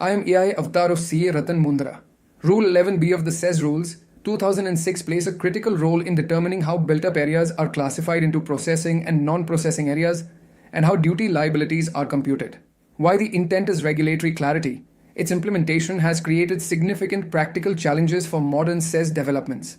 I am AI Avatar of CA Ratan Mundra. Rule 11B of the SEZ Rules 2006 plays a critical role in determining how built-up areas are classified into processing and non-processing areas and how duty liabilities are computed. While the intent is regulatory clarity, its implementation has created significant practical challenges for modern SEZ developments.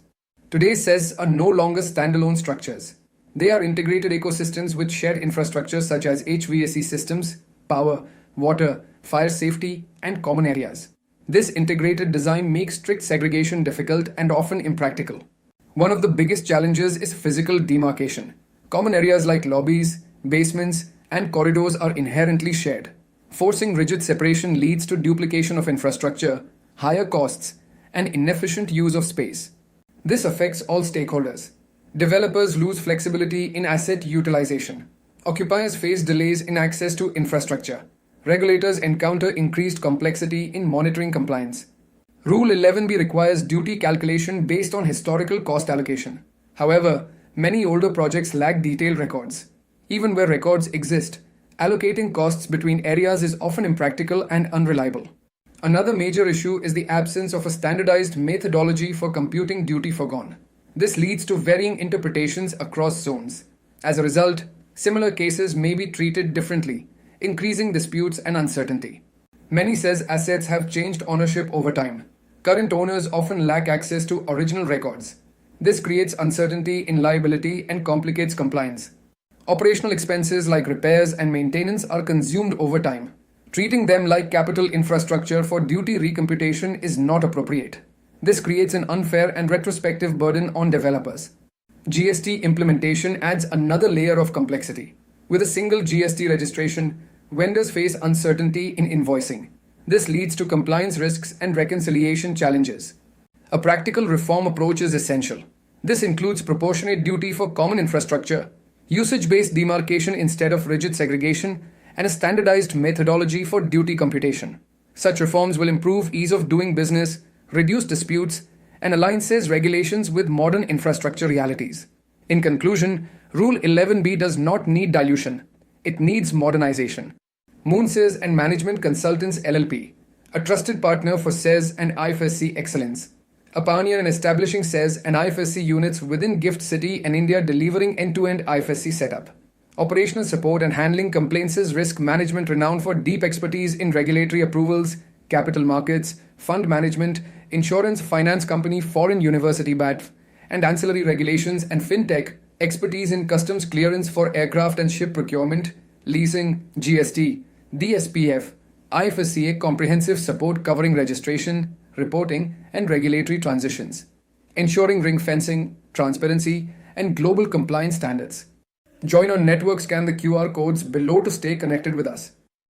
Today's SEZs are no longer standalone structures. They are integrated ecosystems with shared infrastructure such as HVAC systems, power, water, fire safety, and common areas. This integrated design makes strict segregation difficult and often impractical. One of the biggest challenges is physical demarcation. Common areas like lobbies, basements, and corridors are inherently shared. Forcing rigid separation leads to duplication of infrastructure, higher costs, and inefficient use of space. This affects all stakeholders. Developers lose flexibility in asset utilization. Occupiers face delays in access to infrastructure. Regulators encounter increased complexity in monitoring compliance. Rule 11B requires duty calculation based on historical cost allocation. However, many older projects lack detailed records. Even where records exist, allocating costs between areas is often impractical and unreliable. Another major issue is the absence of a standardized methodology for computing duty forgone. This leads to varying interpretations across zones. As a result, similar cases may be treated differently, increasing disputes and uncertainty. Many SEZ assets have changed ownership over time. Current owners often lack access to original records. This creates uncertainty in liability and complicates compliance. Operational expenses like repairs and maintenance are consumed over time. Treating them like capital infrastructure for duty recomputation is not appropriate. This creates an unfair and retrospective burden on developers. GST implementation adds another layer of complexity. With a single GST registration, vendors face uncertainty in invoicing. This leads to compliance risks and reconciliation challenges. A practical reform approach is essential. This includes proportionate duty for common infrastructure, usage-based demarcation instead of rigid segregation, and a standardized methodology for duty computation. Such reforms will improve ease of doing business, reduce disputes, and align SEZ regulations with modern infrastructure realities. In conclusion, Rule 11B does not need dilution. It needs modernization. Moonsez and Management Consultants LLP, a trusted partner for SEZ and IFSC excellence. A pioneer in establishing SEZ and IFSC units within GIFT City and India, delivering end-to-end IFSC setup. Operational support and handling complaints, risk management renowned for deep expertise in regulatory approvals, capital markets, fund management, insurance, finance company, foreign university BATF, and ancillary regulations, and fintech, expertise in customs clearance for aircraft and ship procurement, leasing, GST, DSPF, IFSCA comprehensive support covering registration, reporting, and regulatory transitions, ensuring ring fencing, transparency, and global compliance standards. Join our network, scan the QR codes below to stay connected with us.